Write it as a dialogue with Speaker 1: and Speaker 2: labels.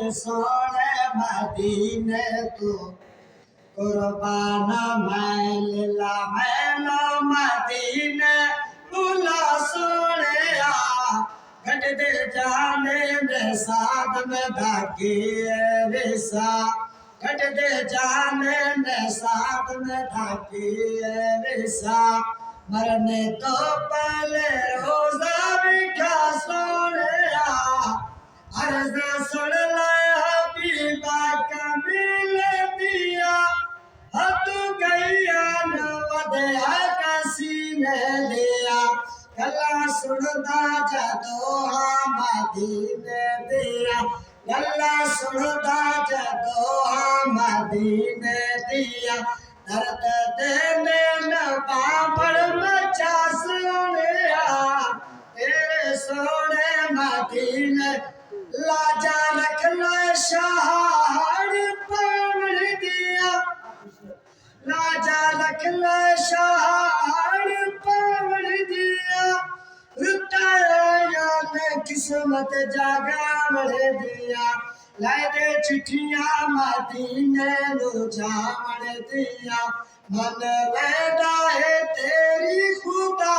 Speaker 1: सोने मदीने तू कुर्बाना मैला मैलो मदीने बुला सोने घट दे जाने में साथ में धागे विसा घट दे जाने में साथ में धागे विसा मरने तो पहले रोजा बिठा सोने अर्ज सुन लाया हबीबा कमील दिया तू गैया न वधया कसीने लिया गला सुनदा जदो मदीने दिया गला सुनदा जदो मदीने दिया दर्द देने न बाबड़ मचा सोने तेरे सोने मदीने लाजा रख ला शहार पावन दिया लाजा रख ला शहार पावन दिया रुताया ने किस्मत जागावण दिया लाई दे चिट्ठियां मदीने नु जावण दिया मन वेदा है तेरी खुदा